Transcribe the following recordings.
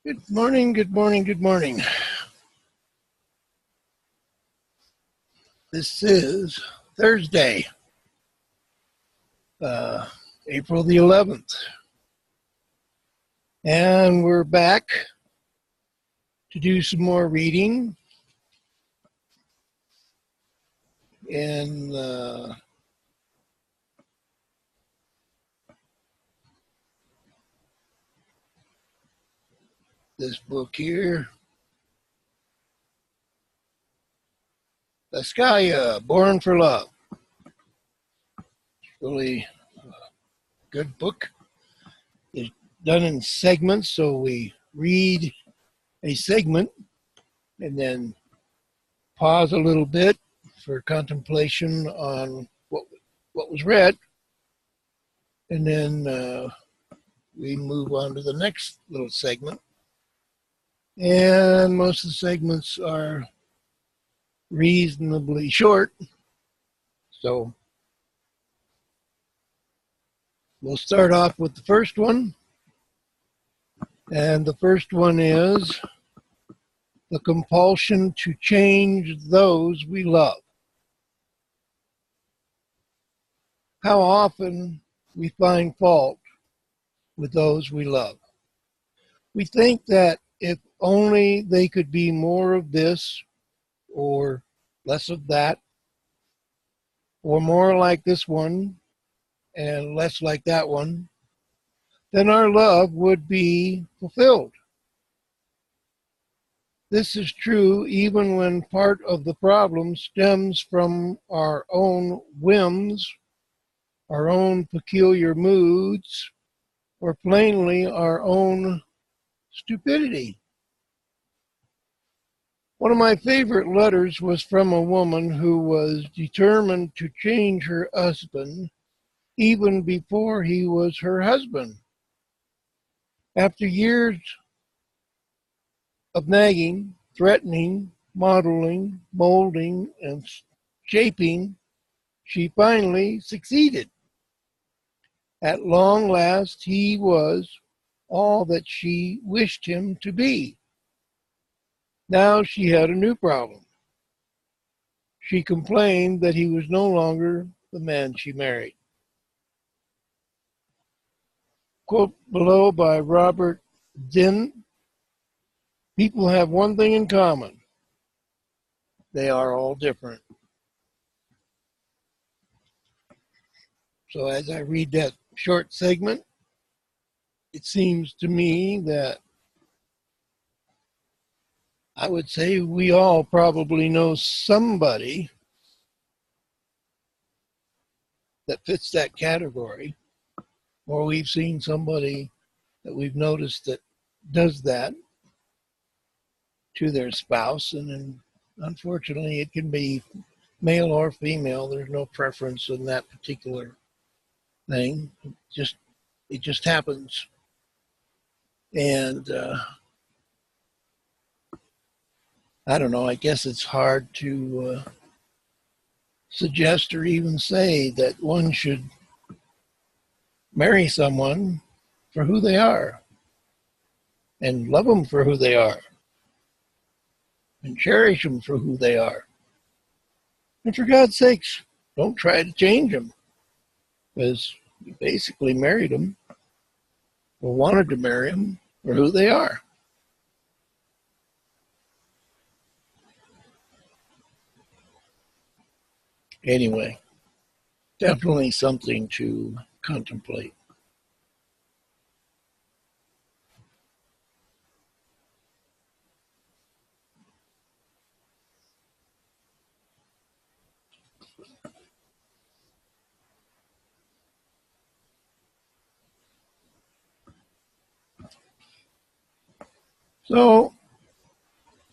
Good morning, good morning, good morning. This is Thursday, April the 11th. And we're back to do some more reading in this book here, Buscaglia Born For Love. Really good book. It's done in segments, so we read a segment and then pause a little bit for contemplation on what was read, and then we move on to the next little segment. And most of the segments are reasonably short, so we'll start off with the first one. And the first one is the compulsion to change those we love. How often we find fault with those we love. We think that if only they could be more of this or less of that, or more like this one and less like that one, then our love would be fulfilled. This is true even when part of the problem stems from our own whims, our own peculiar moods, or plainly our own stupidity. One of my favorite letters was from a woman who was determined to change her husband even before he was her husband. After years of nagging, threatening, modeling, molding, and shaping, she finally succeeded. At long last, he was all that she wished him to be. Now she had a new problem. She complained that he was no longer the man she married. Quote below by Robert Zinn: people have one thing in common. They are all different. So as I read that short segment, it seems to me that I would say we all probably know somebody that fits that category, or we've seen somebody that we've noticed that does that to their spouse. And then unfortunately it can be male or female. There's no preference in that particular thing. It just happens. And I don't know, I guess it's hard to suggest or even say that one should marry someone for who they are and love them for who they are and cherish them for who they are. And for God's sakes, don't try to change them, because you basically married them or wanted to marry them for who they are. Anyway, definitely something to contemplate. So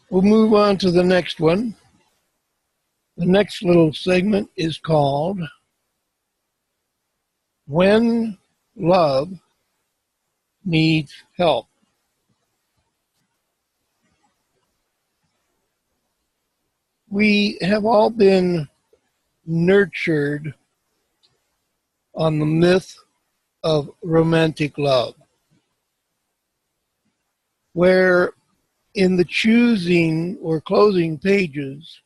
we'll move on to the next one. The next little segment is called When Love Needs Help. We have all been nurtured on the myth of romantic love. where in the choosing or closing pages,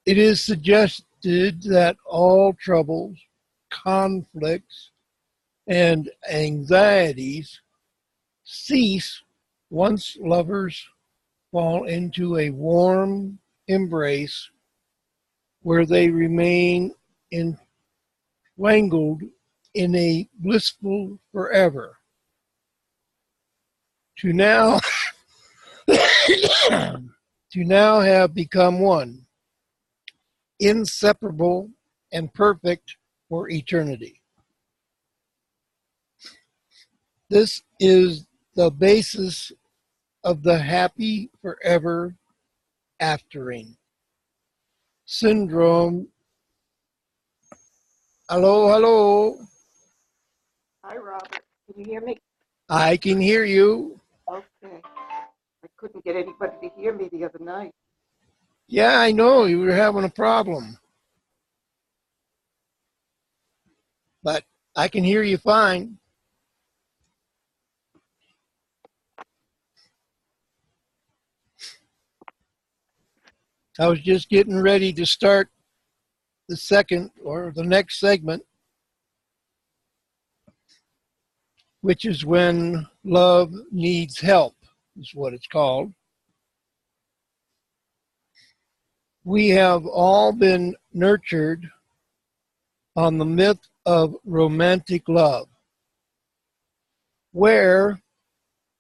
it is suggested that all troubles, conflicts, and anxieties cease once lovers fall into a warm embrace where they remain entangled in a blissful forever. To now, to now have become one, inseparable and perfect for eternity. This is the basis of the happy forever aftering syndrome. Hello, hello. Hi, Robert. Can you hear me? I can hear you. Okay. I couldn't get anybody to hear me the other night. Yeah, I know you were having a problem, but I can hear you fine. I was just getting ready to start the second or the next segment, which is when love needs help, is what it's called. We have all been nurtured on the myth of romantic love, where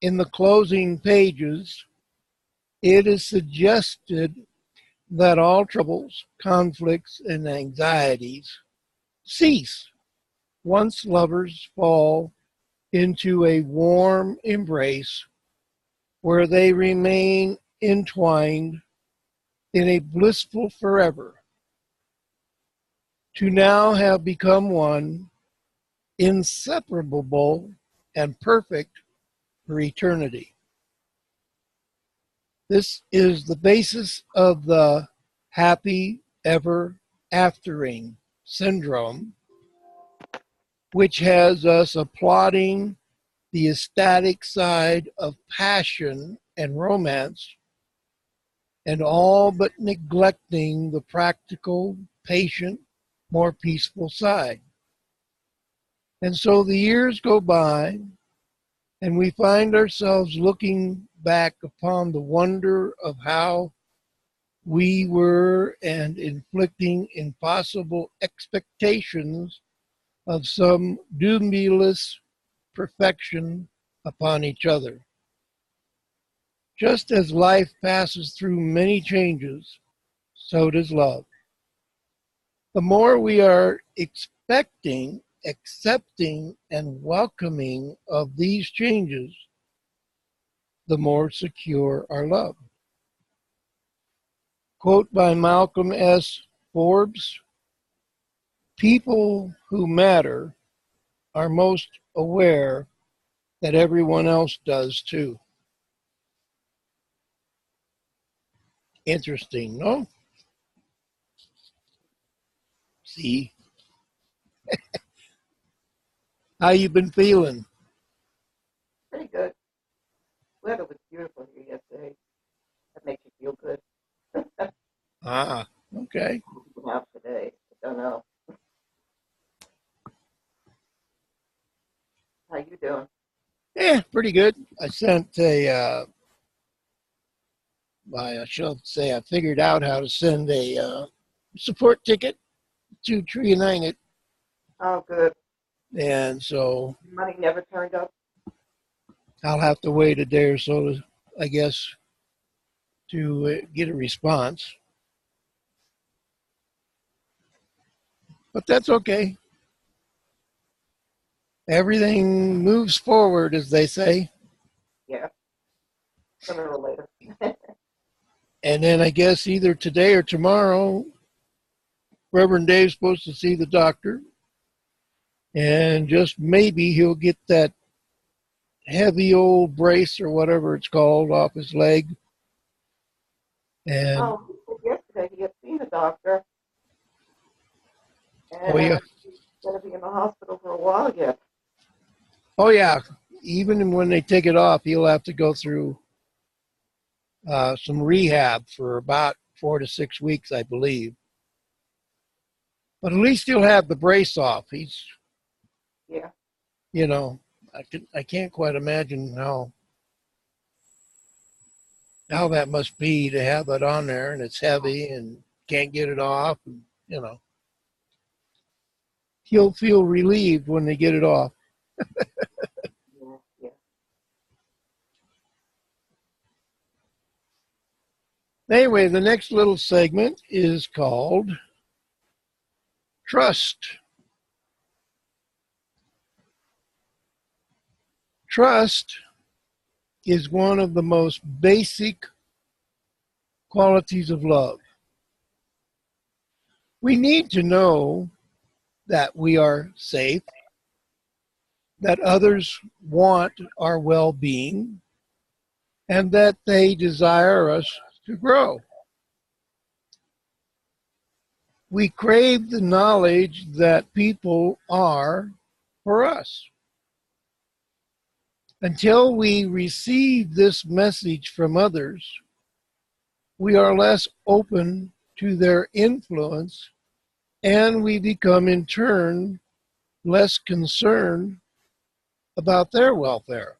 in the closing pages it is suggested that all troubles, conflicts, and anxieties cease once lovers fall into a warm embrace where they remain entwined in a blissful forever. To now have become one, inseparable and perfect for eternity. This is the basis of the happy ever aftering syndrome, which has us applauding the ecstatic side of passion and romance and all but neglecting the practical, patient, more peaceful side. And so the years go by, and we find ourselves looking back upon the wonder of how we were and inflicting impossible expectations of some dubious perfection upon each other. Just as life passes through many changes, so does love. The more we are expecting, accepting, and welcoming of these changes, the more secure our love. Quote by Malcolm S. Forbes, people who matter are most aware that everyone else does too. Interesting, no? See, how you been feeling? Pretty good. Weather was beautiful here yesterday. That makes you feel good. Ah, okay. Out today. I don't know. How you doing? Yeah, pretty good. I sent I should say I figured out how to send a support ticket to Tree United. Oh, good. And so Money never turned up? I'll have to wait a day or so, I guess, to get a response. But that's okay. Everything moves forward, as they say. Yeah. Sooner or later. And then I guess either today or tomorrow, Reverend Dave's supposed to see the doctor. And just maybe he'll get that heavy old brace or whatever it's called off his leg. And Oh, he said yesterday he had seen a doctor. oh And yeah, he's going to be in the hospital for a while yet. oh yeah, even when they take it off, he'll have to go through some rehab for about 4 to 6 weeks, I believe. But at least he'll have the brace off. He's, Yeah. you know, I can't quite imagine how that must be to have it on there, and it's heavy and can't get it off. And, you know, he'll feel relieved when they get it off. Yeah. Yeah. Anyway, the next little segment is called Trust. Trust is one of the most basic qualities of love. We need to know that we are safe, that others want our well-being, and that they desire us to grow. We crave the knowledge that people are for us. Until we receive this message from others, we are less open to their influence, and we become in turn less concerned about their welfare.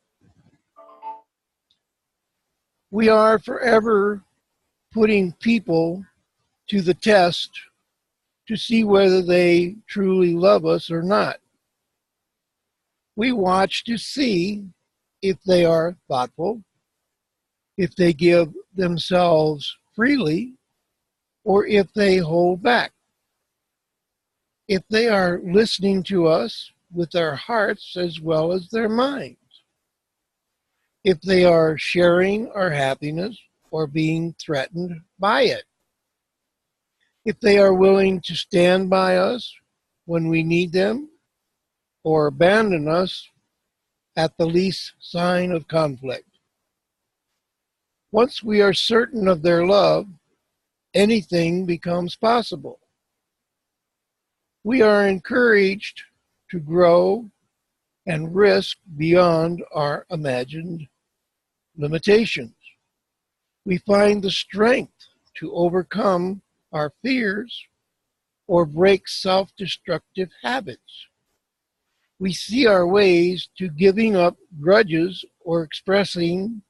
We are forever putting people to the test to see whether they truly love us or not. We watch to see if they are thoughtful, if they give themselves freely, or if they hold back. If they are listening to us with their hearts as well as their minds. If they are sharing our happiness or being threatened by it. If they are willing to stand by us when we need them or abandon us at the least sign of conflict. Once we are certain of their love, anything becomes possible. We are encouraged to grow and risk beyond our imagined limitations. We find the strength to overcome our fears or break self-destructive habits. We see our ways to giving up grudges or expressing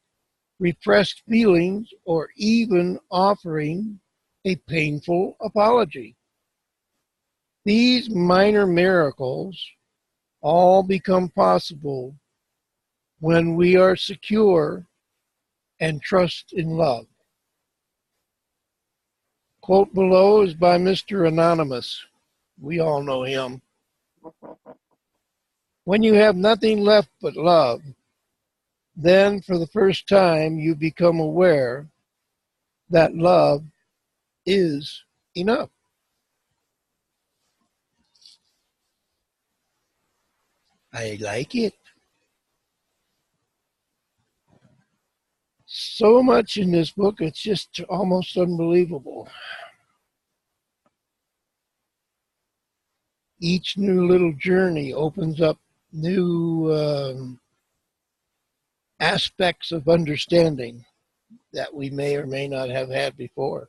repressed feelings or even offering a painful apology. These minor miracles all become possible when we are secure and trust in love. Quote below is by Mr. Anonymous. We all know him. When you have nothing left but love, then for the first time you become aware that love is enough. I like it. So much in this book, it's just almost unbelievable. Each new little journey opens up new aspects of understanding that we may or may not have had before.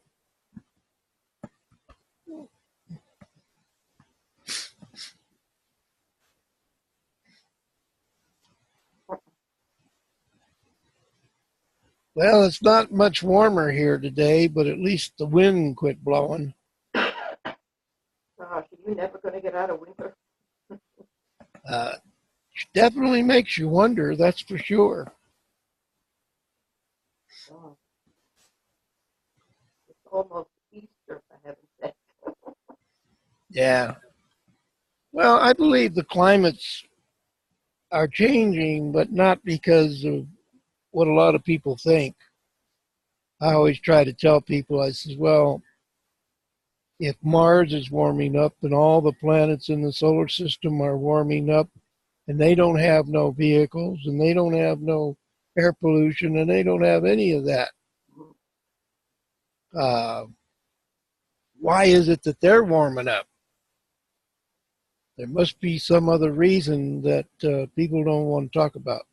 Well, it's not much warmer here today, but at least the wind quit blowing. Gosh, you're never going to get out of winter. Definitely makes you wonder, that's for sure. Oh, it's almost Easter, for heaven's sake. Yeah. Well, I believe the climates are changing, but not because of what a lot of people think. I always try to tell people, I says, well, if Mars is warming up and all the planets in the solar system are warming up and they don't have no vehicles and they don't have no air pollution and they don't have any of that, why is it that they're warming up? There must be some other reason that people don't want to talk about.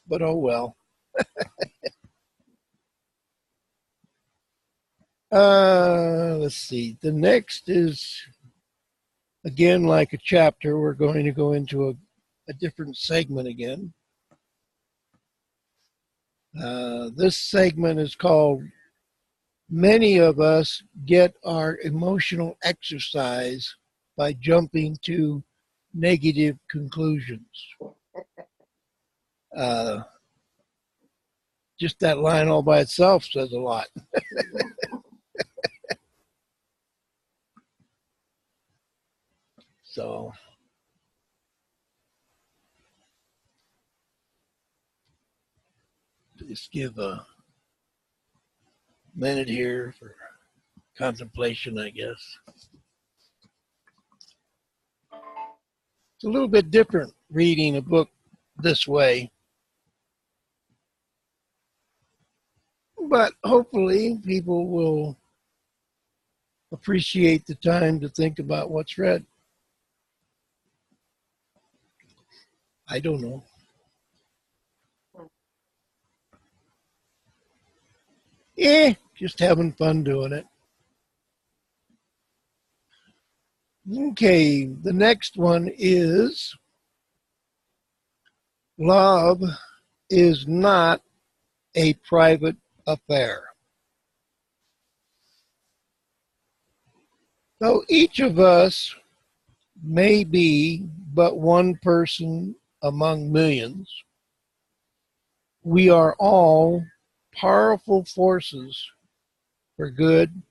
but oh well. Let's see. The next is, again, like a chapter. We're going to go into a different segment again. This segment is called Many of Us Get Our Emotional Exercise by Jumping to Negative Conclusions. Just that line all by itself says a lot. So just give a minute here for contemplation, I guess. It's a little bit different reading a book this way, but hopefully people will appreciate the time to think about what's read. I don't know. Just having fun doing it. Okay, the next one is love is not a private affair. So each of us may be but one person among millions. We are all powerful forces for good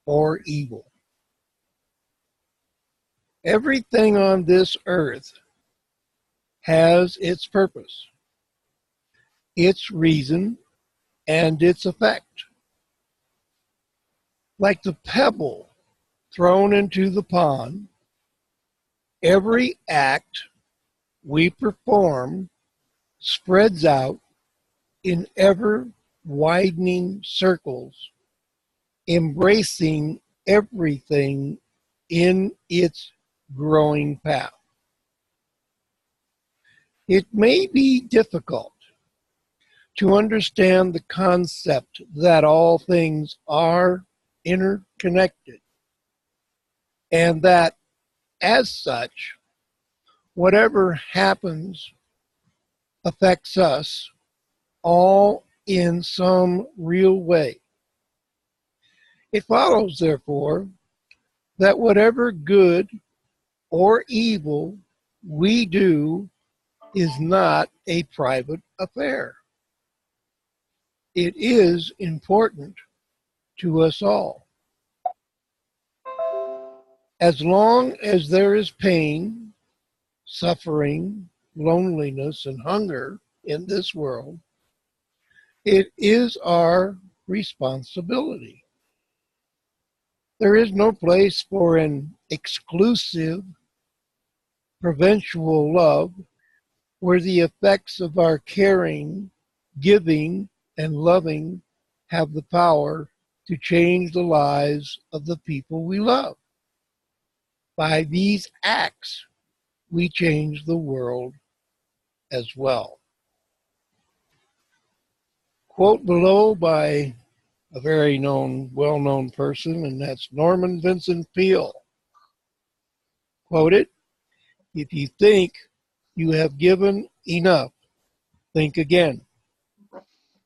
or evil. Everything on this earth has its purpose, its reason, and its effect. Like the pebble thrown into the pond, every act we perform spreads out in ever widening circles, embracing everything in its growing path. It may be difficult to understand the concept that all things are interconnected, and that as such, whatever happens affects us all in some real way. It follows, therefore, that whatever good or evil we do is not a private affair. It is important to us all. As long as there is pain, suffering, loneliness, and hunger in this world, it is our responsibility. There is no place for an exclusive, provincial love where the effects of our caring, giving, and loving have the power to change the lives of the people we love. By these acts, we change the world as well. Quote below by a very well-known person, and that's Norman Vincent Peale. Quote it, "If you think you have given enough, think again.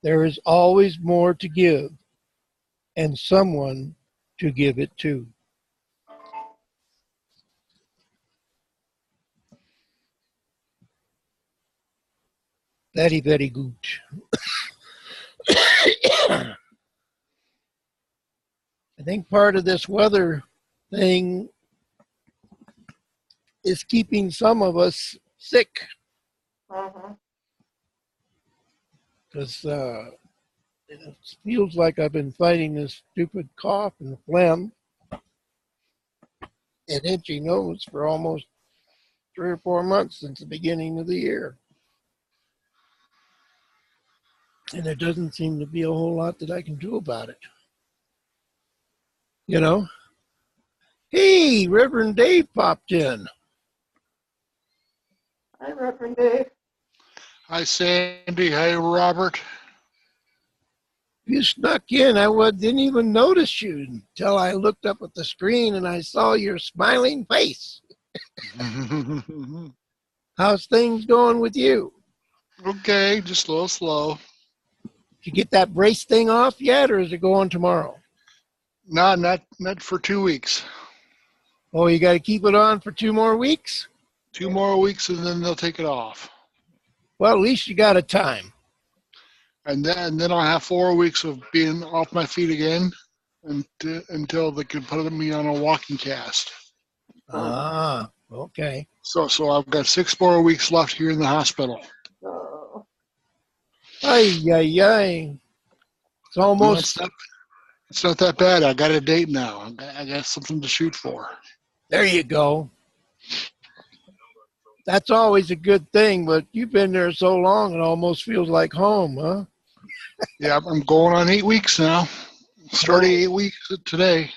There is always more to give and someone to give it to." Very, very good. I think part of this weather thing is keeping some of us sick. Because it feels like I've been fighting this stupid cough and phlegm and itchy nose for almost 3 or 4 months since the beginning of the year. And there doesn't seem to be a whole lot that I can do about it. You know? Hey, Reverend Dave popped in. Hi, Reverend Dave. Hi, Sandy. Hi, Robert. You snuck in. Didn't even notice you until I looked up at the screen and I saw your smiling face. How's things going with you? Okay, just a little slow. Did you get that brace thing off yet, or is it going tomorrow? No, not for 2 weeks. Oh, you got to keep it on for 2 more weeks? 2 more weeks, and then they'll take it off. Well, at least you got a time. And then I'll have 4 weeks of being off my feet again until they can put me on a walking cast. Ah, okay. So I've got 6 more weeks left here in the hospital. Oh, Ay, ay, ay. It's No, almost, it's not that bad. I got a date now. I got something to shoot for. there you go. That's always a good thing, but you've been there so long it almost feels like home, huh? Yeah, I'm going on 8 weeks now. Starting 8 weeks today.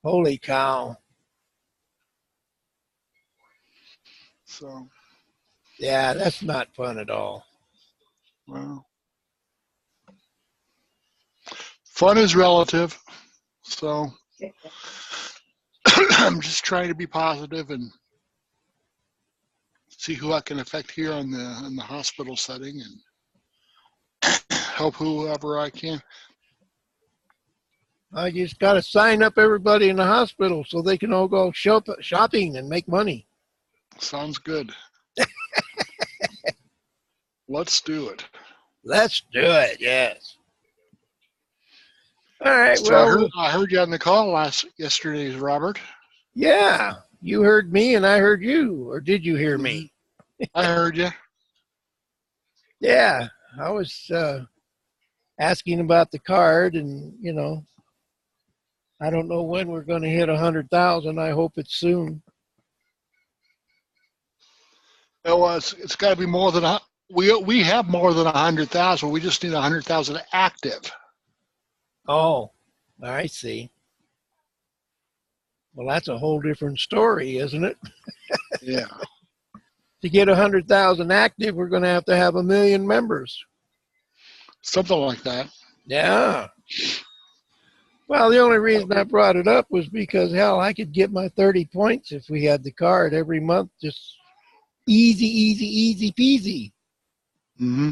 Holy cow. So, Yeah, that's not fun at all. well, fun is relative. So I'm just trying to be positive and see who I can affect here in the hospital setting and help whoever I can. I just got to sign up everybody in the hospital so they can all go shopping and make money. Sounds good. Let's do it. Let's do it, yes. All right, So well, I heard you on the call yesterday, Robert. yeah, you heard me and I heard you, or did you hear me? I heard you. Yeah, I was asking about the card, and I don't know when we're going to hit 100,000. I hope it's soon. Well, it's got to be more than we have more than 100,000. We just need 100,000 active. Oh, I see. Well, that's a whole different story, isn't it? Yeah. To get 100,000 active, we're going to have 1 million members. Something like that. Yeah. Well, the only reason I brought it up was because, hell, I could get my 30 points if we had the card every month. Just easy peasy. Mm-hmm.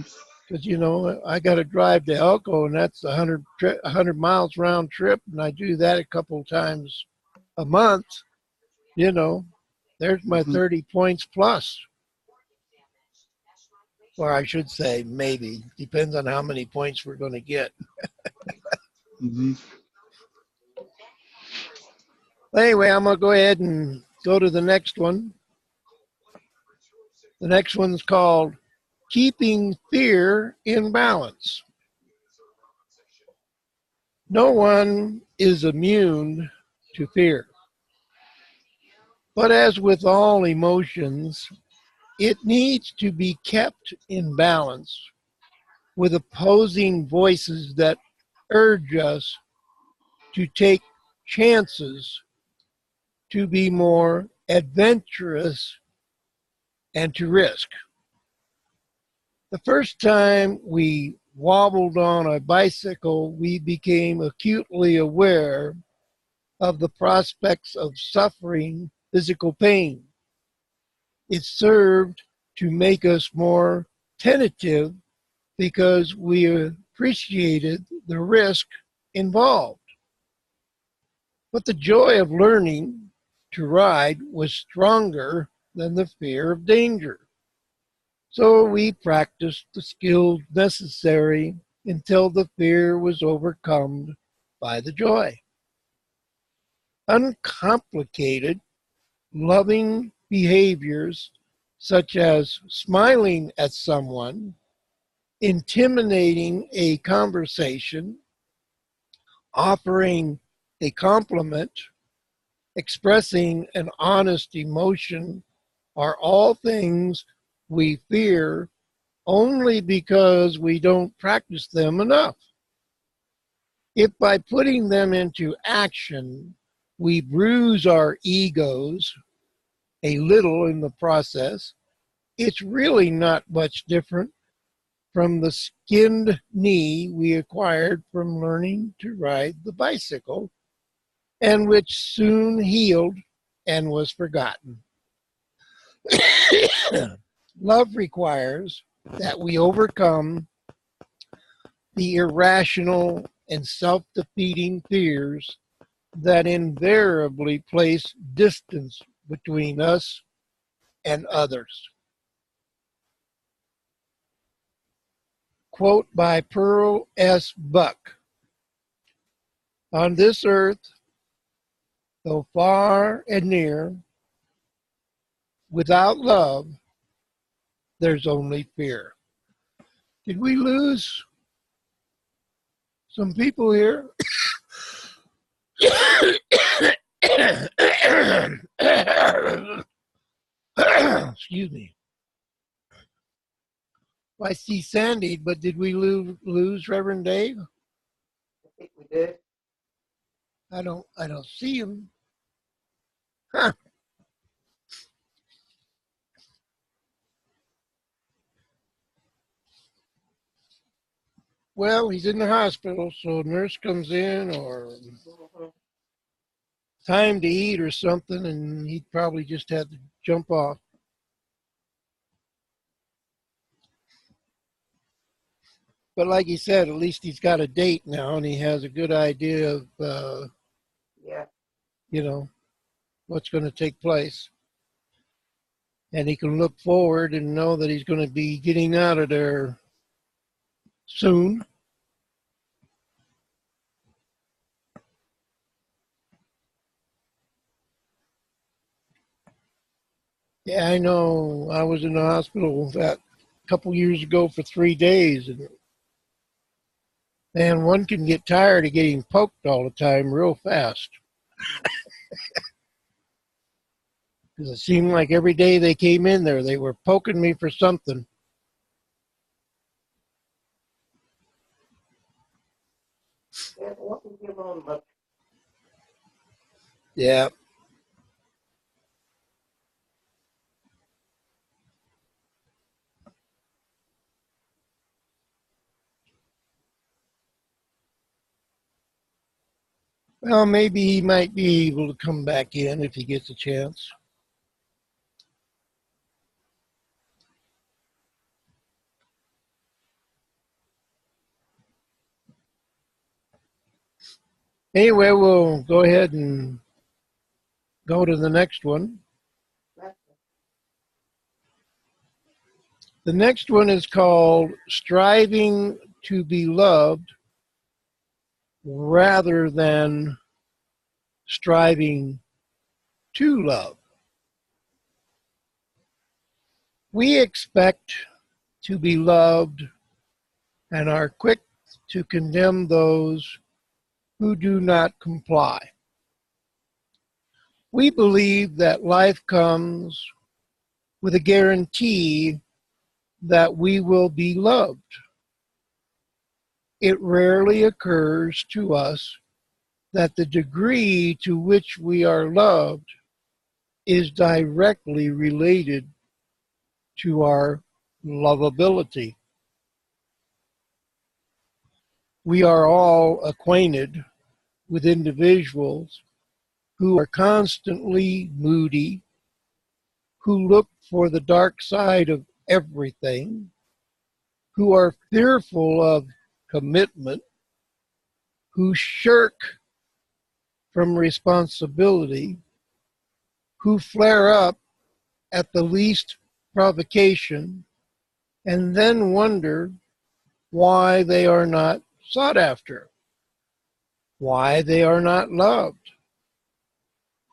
Because, I got to drive to Elko, and that's 100 miles round trip, and I do that a couple times a month. There's my 30 points plus. Or I should say maybe. Depends on how many points we're going to get. Mm-hmm. Anyway, I'm going to go ahead and go to the next one. The next one's called Keeping Fear in Balance. No one is immune to fear. But as with all emotions, it needs to be kept in balance with opposing voices that urge us to take chances, to be more adventurous, and to risk. The first time we wobbled on a bicycle, we became acutely aware of the prospects of suffering physical pain. It served to make us more tentative because we appreciated the risk involved. But the joy of learning to ride was stronger than the fear of danger. So we practiced the skills necessary until the fear was overcome by the joy. Uncomplicated, loving behaviors such as smiling at someone, intimidating a conversation, offering a compliment, expressing an honest emotion are all things we fear only because we don't practice them enough. If by putting them into action, we bruise our egos a little in the process, it's really not much different from the skinned knee we acquired from learning to ride the bicycle, and which soon healed and was forgotten. Love requires that we overcome the irrational and self-defeating fears that invariably place distance between us and others. Quote by Pearl S. Buck: "On this earth, though far and near, without love, there's only fear." Did we lose some people here? Excuse me. I see Sandy, but did we lose Reverend Dave? I think we did. I don't see him. Huh. Well, he's in the hospital, so a nurse comes in or time to eat or something, and he probably just had to jump off. But like he said, at least he's got a date now, and he has a good idea of, Yeah. you know, what's going to take place. And he can look forward and know that he's going to be getting out of there soon. Yeah, I know. I was in the hospital that a couple years ago for 3 days, and man, one can get tired of getting poked all the time real fast. Because it seemed like every day they came in there, they were poking me for something. Yeah, but what was your own much? Yeah. Well, maybe he might be able to come back in if he gets a chance. Anyway, we'll go ahead and go to the next one. The next one is called Striving to be Loved rather than striving to love. We expect to be loved and are quick to condemn those who do not comply. We believe that life comes with a guarantee that we will be loved. It rarely occurs to us that the degree to which we are loved is directly related to our lovability. We are all acquainted with individuals who are constantly moody, who look for the dark side of everything, who are fearful of commitment, who shirk from responsibility, who flare up at the least provocation, and then wonder why they are not sought after, why they are not loved.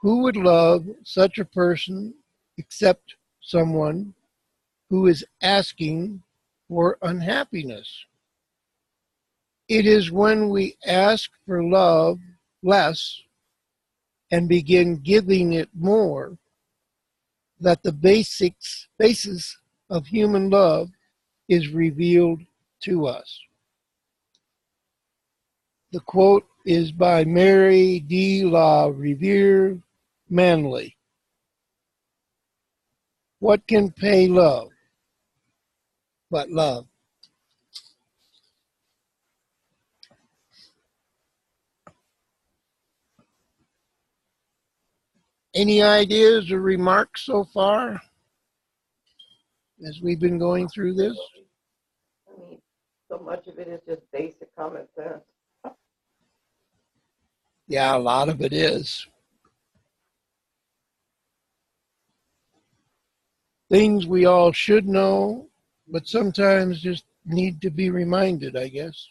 Who would love such a person except someone who is asking for unhappiness? It is when we ask for love less and begin giving it more that the basis of human love is revealed to us. The quote is by Mary de la Riviere Manley. What can pay love but love? Any ideas or remarks so far as we've been going through this? I mean, so much of it is just basic common sense. Yeah, a lot of it is. Things we all should know, but sometimes just need to be reminded, I guess.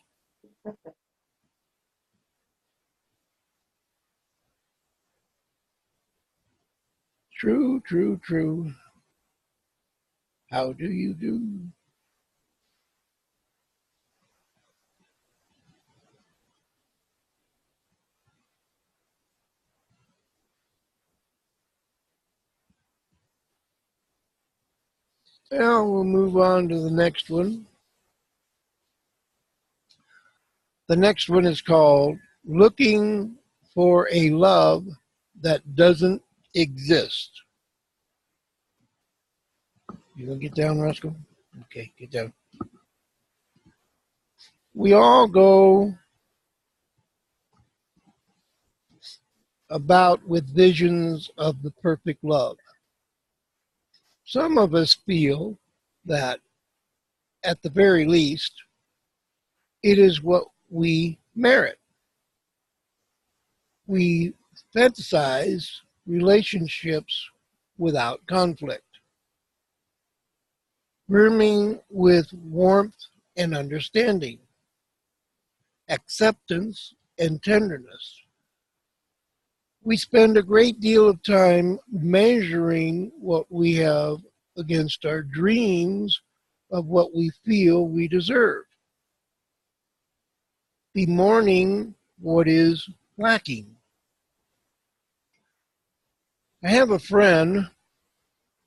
True, true, true. How do you do? Well, we'll move on to the next one. The next one is called Looking for a Love That Doesn't Exist. You gonna get down, Roscoe? Okay, get down. We all go about with visions of the perfect love. Some of us feel that, at the very least, it is what we merit. We fantasize relationships without conflict, brimming with warmth and understanding, acceptance and tenderness. We spend a great deal of time measuring what we have against our dreams of what we feel we deserve, bemoaning what is lacking. I have a friend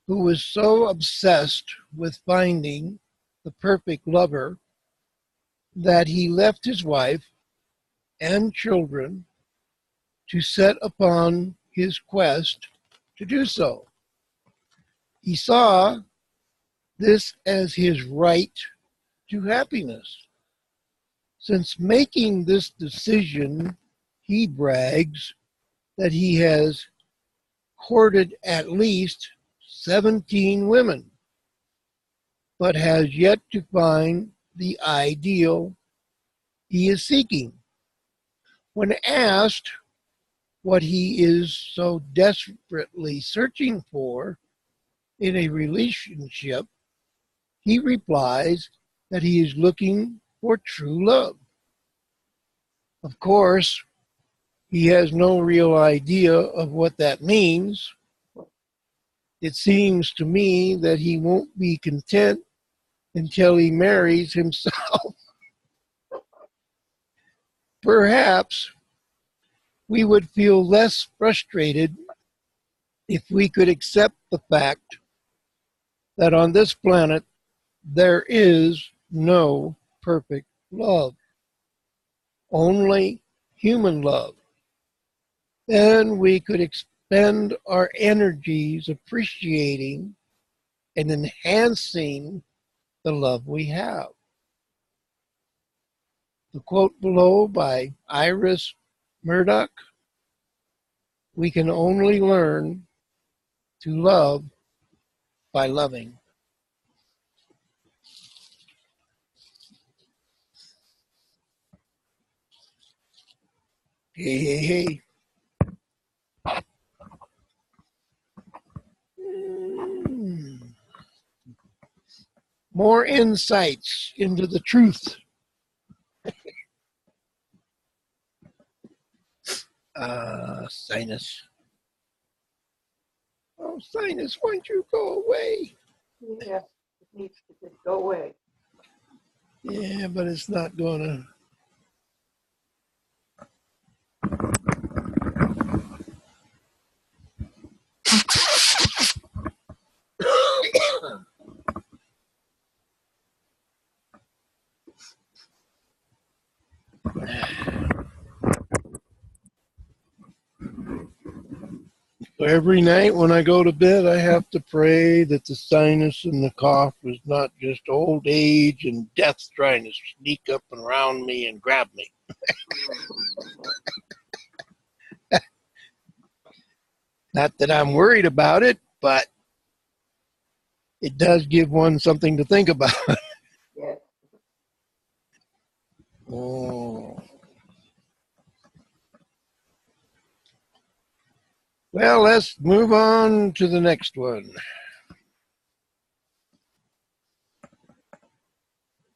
who was so obsessed with finding the perfect lover that he left his wife and children to set upon his quest to do so. He saw this as his right to happiness. Since making this decision, he brags that he has courted at least 17 women, but has yet to find the ideal he is seeking. When asked what he is so desperately searching for in a relationship, he replies that he is looking for true love. Of course, he has no real idea of what that means. It seems to me that he won't be content until he marries himself. Perhaps we would feel less frustrated if we could accept the fact that on this planet there is no perfect love, only human love. Then we could expend our energies appreciating and enhancing the love we have. The quote below by Iris Murdoch: "We can only learn to love by loving." Hey, hey, hey. More insights into the truth. Sinus. Oh, Sinus, why don't you go away? Yeah, it needs to just go away. Yeah, but it's not gonna. Every night when I go to bed, I have to pray that the sinus and the cough is not just old age and death trying to sneak up and around me and grab me. Not that I'm worried about it, but it does give one something to think about. Yes. Oh. Well, let's move on to the next one.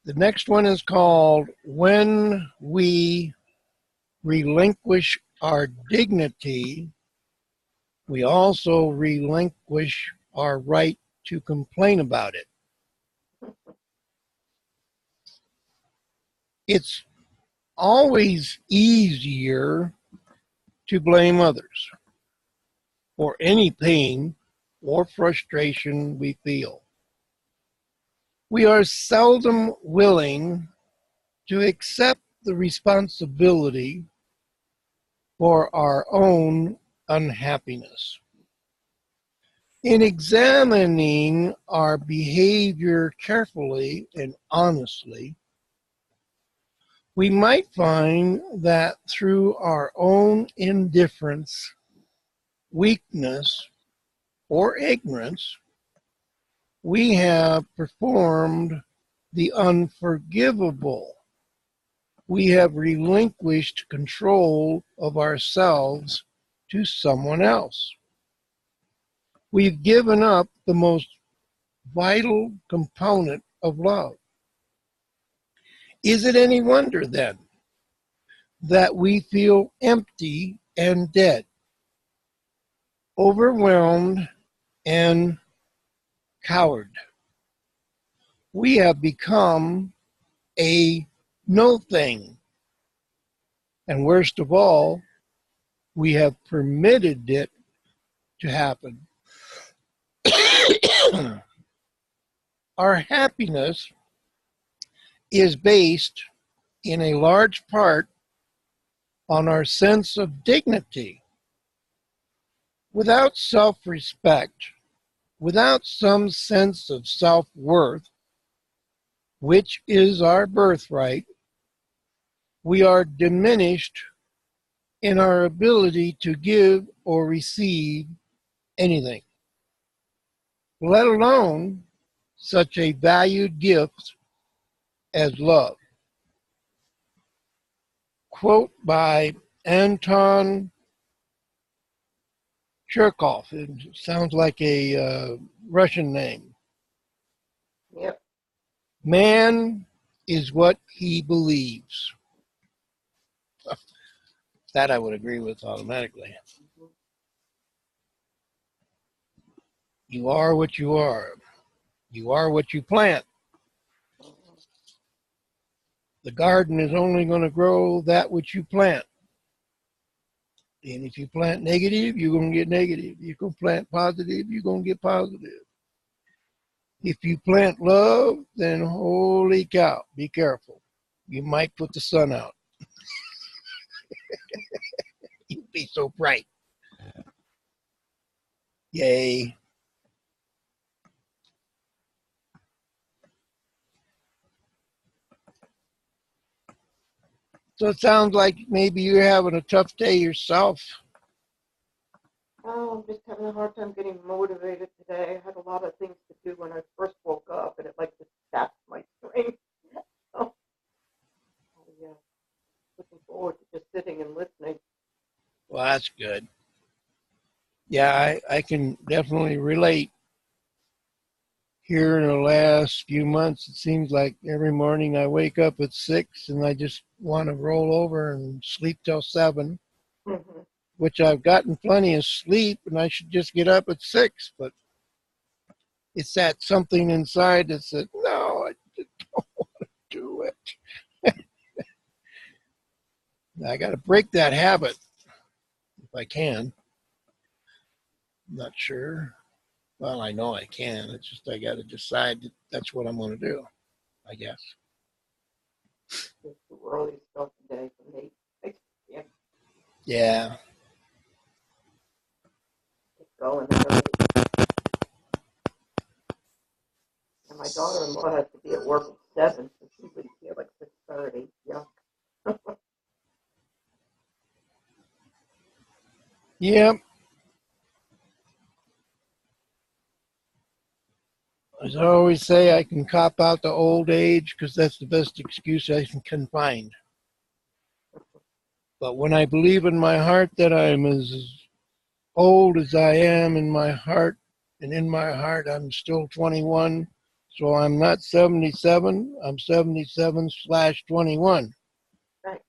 The next one is called When We Relinquish Our Dignity, we also relinquish our right to complain about it. It's always easier to blame others for any pain or frustration we feel. We are seldom willing to accept the responsibility for our own unhappiness. In examining our behavior carefully and honestly, we might find that through our own indifference, weakness, or ignorance, we have performed the unforgivable. We have relinquished control of ourselves to someone else. We've given up the most vital component of love. Is it any wonder then that we feel empty and dead, overwhelmed and coward? We have become a no thing. And worst of all, we have permitted it to happen. Our happiness is based in a large part on our sense of dignity. Without self-respect, without some sense of self-worth, which is our birthright, we are diminished in our ability to give or receive anything, let alone such a valued gift as love. Quote by Anton Chekhov. It sounds like a Russian name. Yep. Man is what he believes. That I would agree with automatically. You are what you are. You are what you plant. The garden is only going to grow that which you plant. And if you plant negative, you're going to get negative. If you plant positive, you're going to get positive. If you plant love, then holy cow, be careful. You might put the sun out. You'd be so bright. Yay. So it sounds like maybe you're having a tough day yourself. Oh, I'm just having a hard time getting motivated today. I had a lot of things to do when I first woke up, and it like just tapped my strength. So, yeah, looking forward to just sitting and listening. Well, that's good. Yeah, I can definitely relate. Here in the last few months, it seems like every morning I wake up at 6 and I just want to roll over and sleep till 7, Mm-hmm. which I've gotten plenty of sleep and I should just get up at 6. But it's that something inside that said, no, I just don't want to do it. I got to break that habit if I can. I'm not sure. Well, I know I can. It's just I got to decide that that's what I'm going to do, I guess. It's too early start today for me. Yeah, Yeah. get going early. And my daughter-in-law has to be at work at 7, so she leaves here like 6:30. Yeah. Yep. As I always say, I can cop out to old age because that's the best excuse I can find. But when I believe in my heart that I'm as old as I am in my heart, and in my heart I'm still 21, so I'm not 77, I'm 77/21. Right.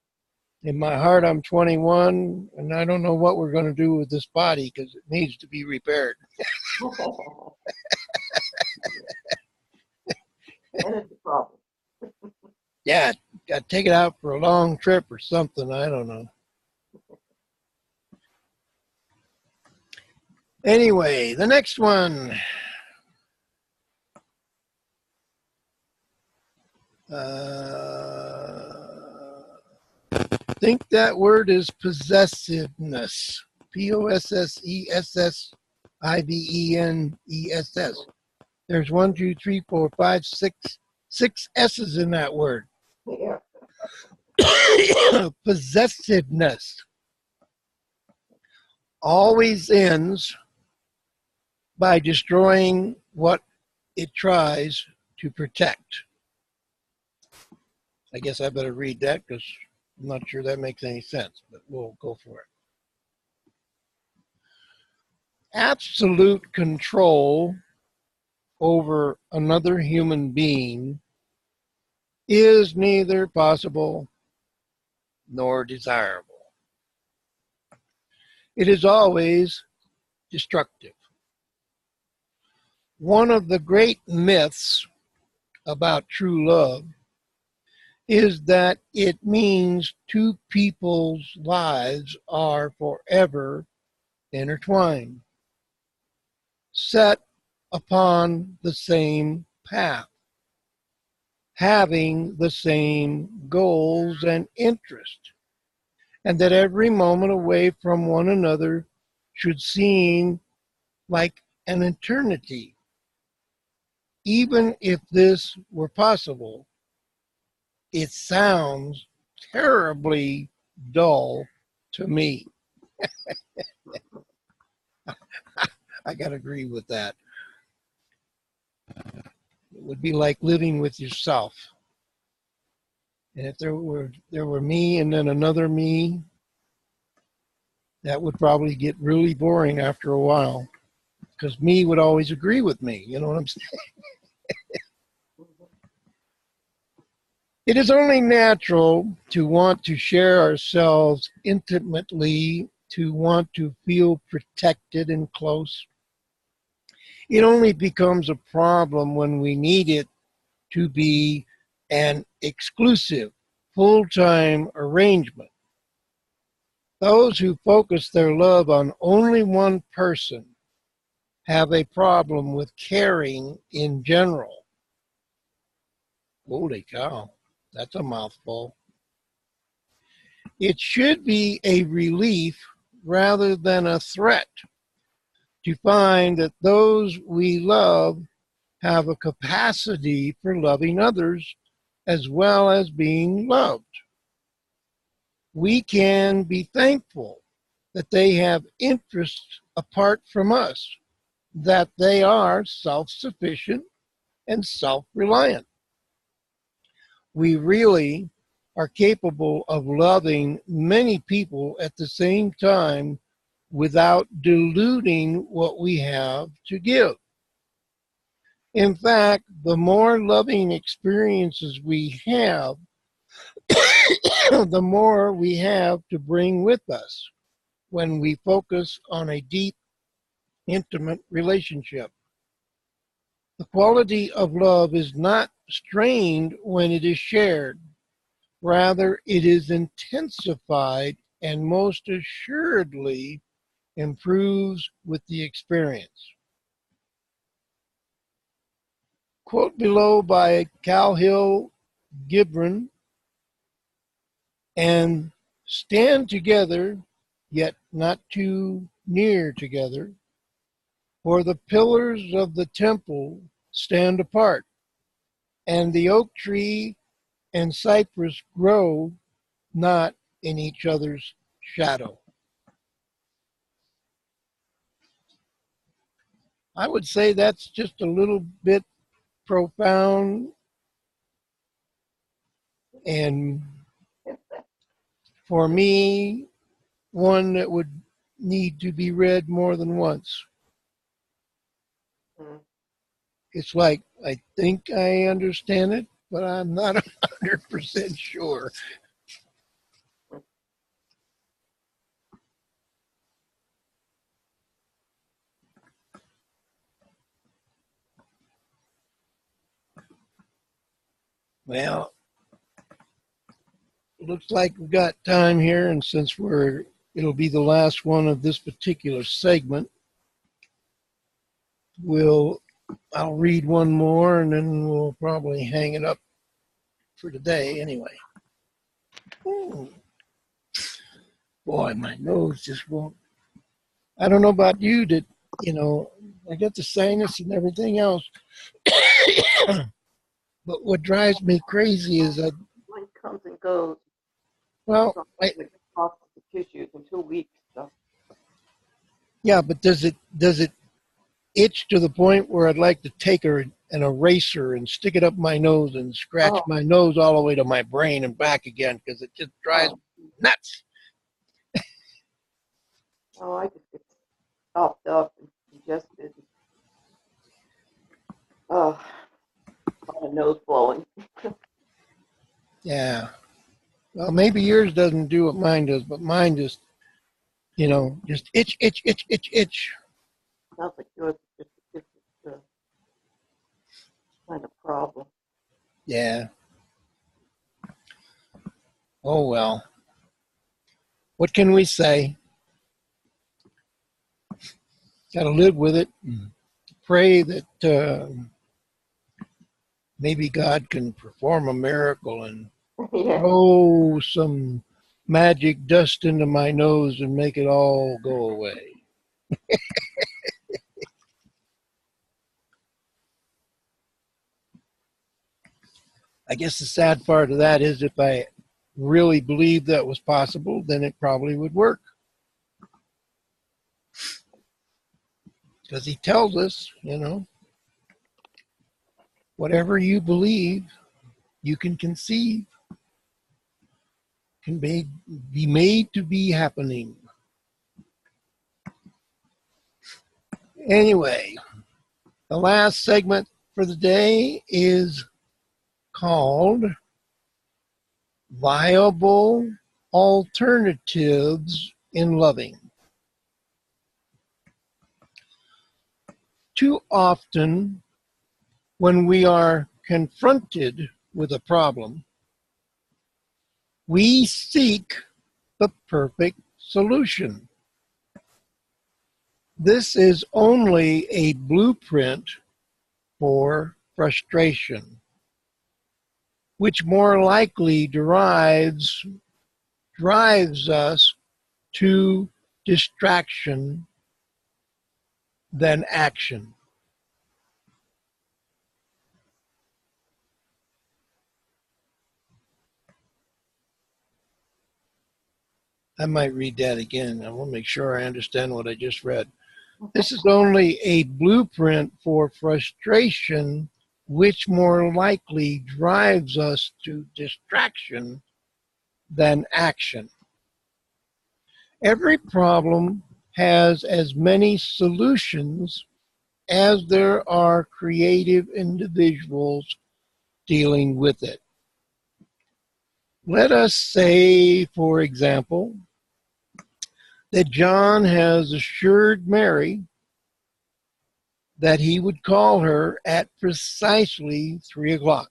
In my heart I'm 21, and I don't know what we're going to do with this body because it needs to be repaired. And it's a problem. Yeah, got to take it out for a long trip or something, I don't know. Anyway, the next one. I think that word is possessiveness. Possessiveness. There's 1, 2, 3, 4, 5, 6 S's in that word. Yeah. Possessiveness always ends by destroying what it tries to protect. I guess I better read that because I'm not sure that makes any sense, but we'll go for it. Absolute control over another human being is neither possible nor desirable. It is always destructive. One of the great myths about true love is that it means two people's lives are forever intertwined, set upon the same path, having the same goals and interests, and that every moment away from one another should seem like an eternity. Even if this were possible, it sounds terribly dull to me. I got to agree with that. It would be like living with yourself. And if there were me and then another me, that would probably get really boring after a while because me would always agree with me. You know what I'm saying? It is only natural to want to share ourselves intimately, to want to feel protected and close. It only becomes a problem when we need it to be an exclusive, full-time arrangement. Those who focus their love on only one person have a problem with caring in general. Holy cow, that's a mouthful. It should be a relief rather than a threat to find that those we love have a capacity for loving others as well as being loved. We can be thankful that they have interests apart from us, that they are self-sufficient and self-reliant. We really are capable of loving many people at the same time without diluting what we have to give. In fact, the more loving experiences we have, the more we have to bring with us when we focus on a deep, intimate relationship. The quality of love is not strained when it is shared. Rather, it is intensified and most assuredly improves with the experience. Quote below by Calhill Gibran, and stand together, yet not too near together, for the pillars of the temple stand apart, and the oak tree and cypress grow not in each other's shadow. I would say that's just a little bit profound, and for me, one that would need to be read more than once. Mm. It's like, I think I understand it, but I'm not 100% sure. Well, it looks like we've got time here, and since it'll be the last one of this particular segment, I'll read one more, and then we'll probably hang it up for today anyway. Ooh. Boy, my nose just won't. I don't know about you, I got the sinus and everything else. But what drives me crazy is that, Mine comes and goes. well, Like off the tissues in 2 weeks. So. yeah, but does it itch to the point where I'd like to take an eraser and stick it up my nose and scratch my nose all the way to my brain and back again, because it just drives me nuts. Oh, I just get stopped up and congested. Oh, a lot of nose blowing. Yeah. Well, maybe yours doesn't do what mine does, but mine just, just itch, itch, itch, itch, itch. Sounds like yours is just a kind of problem. Yeah. Oh, well. What can we say? Got to live with it. Pray that maybe God can perform a miracle and Yeah. throw some magic dust into my nose and make it all go away. I guess the sad part of that is, if I really believed that was possible, then it probably would work. Because he tells us, whatever you believe, you can conceive, can be made to be happening. Anyway, the last segment for the day is called Viable Alternatives in Loving. Too often, when we are confronted with a problem, we seek the perfect solution. This is only a blueprint for frustration, which more likely drives us to distraction than action. I might read that again. I want to make sure I understand what I just read. This is only a blueprint for frustration, which more likely drives us to distraction than action. Every problem has as many solutions as there are creative individuals dealing with it. Let us say, for example, that John has assured Mary that he would call her at precisely 3 o'clock.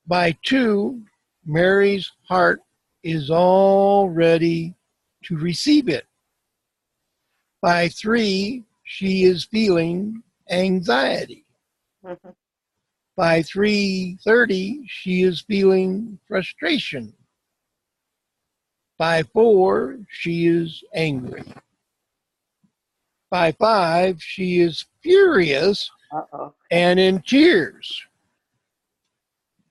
By 2, Mary's heart is all ready to receive it. By 3, she is feeling anxiety. Mhm. By 3:30, she is feeling frustration. By 4, she is angry. By 5, she is furious Uh-oh. and in tears.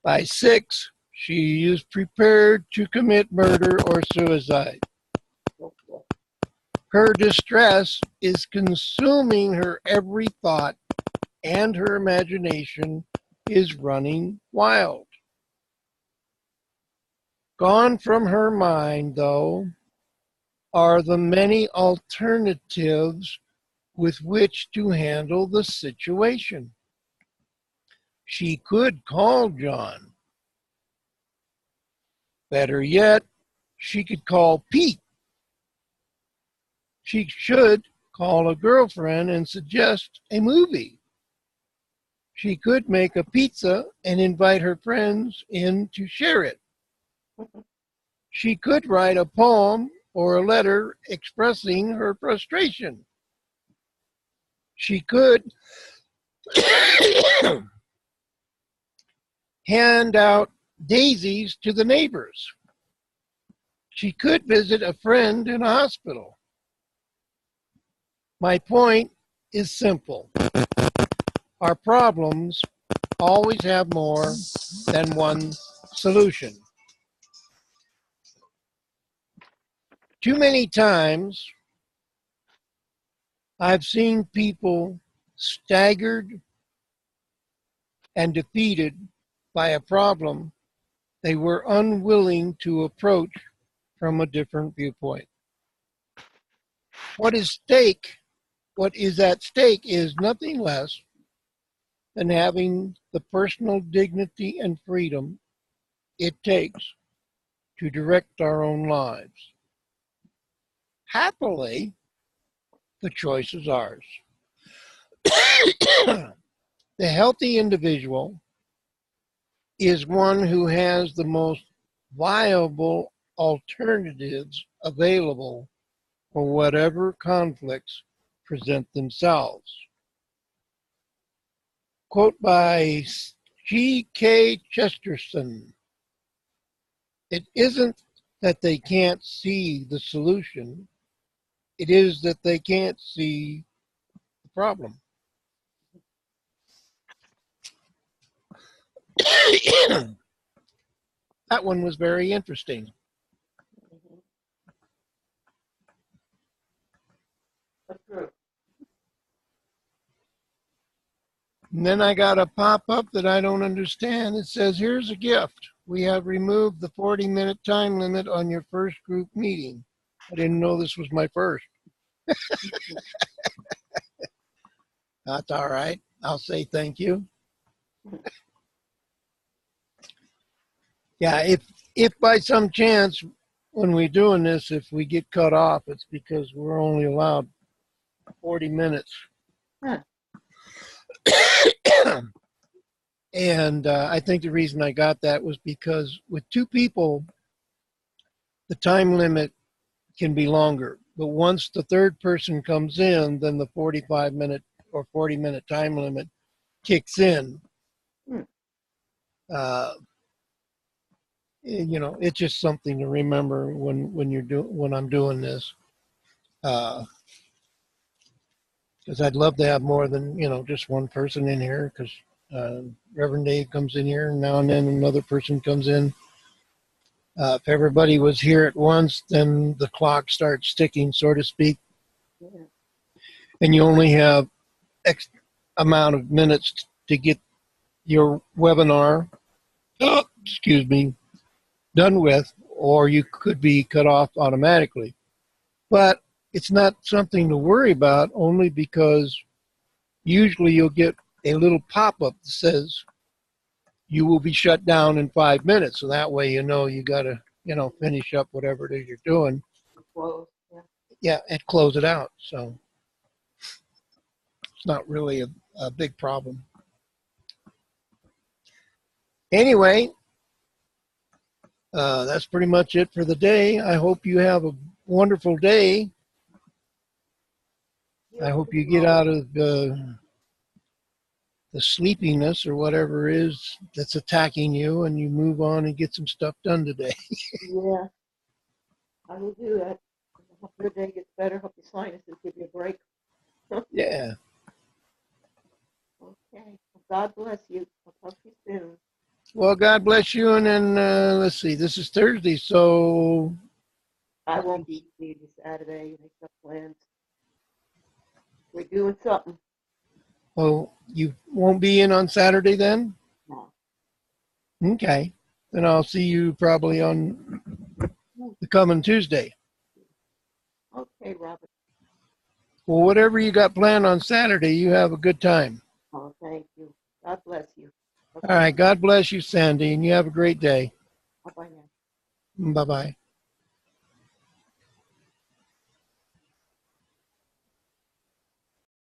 By 6, she is prepared to commit murder or suicide. Her distress is consuming her every thought and her imagination is running wild. Gone from her mind, though, are the many alternatives with which to handle the situation. She could call John. Better yet, she could call Pete. She should call a girlfriend and suggest a movie. She could make a pizza and invite her friends in to share it. She could write a poem or a letter expressing her frustration. She could hand out daisies to the neighbors. She could visit a friend in a hospital. My point is simple. Our problems always have more than one solution. Too many times, I've seen people staggered and defeated by a problem they were unwilling to approach from a different viewpoint. What is at stake is nothing less than having the personal dignity and freedom it takes to direct our own lives. Happily, the choice is ours. The healthy individual is one who has the most viable alternatives available for whatever conflicts present themselves. Quote by G.K. Chesterton: "It isn't that they can't see the solution, it is that they can't see the problem." That one was very interesting. That's true. And then I got a pop-up that I don't understand. It says, "Here's a gift. We have removed the 40-minute time limit on your first group meeting." I didn't know this was my first. That's all right. I'll say thank you. Yeah, if by some chance when we're doing this, if we get cut off, it's because we're only allowed 40 minutes. Huh. And I think the reason I got that was because with two people, the time limit can be longer. But once the third person comes in, then the 45-minute or 40-minute time limit kicks in. You know, it's just something to remember when I'm doing this. Because I'd love to have more than, just one person in here, because Reverend Dave comes in here, and now and then another person comes in. If everybody was here at once, then the clock starts ticking, so to speak. Yeah. And you only have X amount of minutes to get your webinar, done with, or you could be cut off automatically. But it's not something to worry about, only because usually you'll get a little pop-up that says you will be shut down in 5 minutes. So that way you got to, finish up whatever it is you're doing. Close. Yeah. Yeah, and close it out. So it's not really a big problem. Anyway, that's pretty much it for the day. I hope you have a wonderful day. I hope you get out of the sleepiness or whatever it is that's attacking you, and you move on and get some stuff done today. Yeah, I will do that. I hope your day gets better. Hope your sinuses give you a break. Yeah. Okay. Well, God bless you. I'll talk to you soon. Well, God bless you. And then let's see. This is Thursday, so I won't be with you Saturday. Make up plans. We're doing something. Oh, you won't be in on Saturday then? No. Okay. Then I'll see you probably on the coming Tuesday. Okay, Robert. Well, whatever you got planned on Saturday, you have a good time. Oh, thank you. God bless you. All right. God bless you, Sandy, and you have a great day. Bye-bye now. Bye-bye.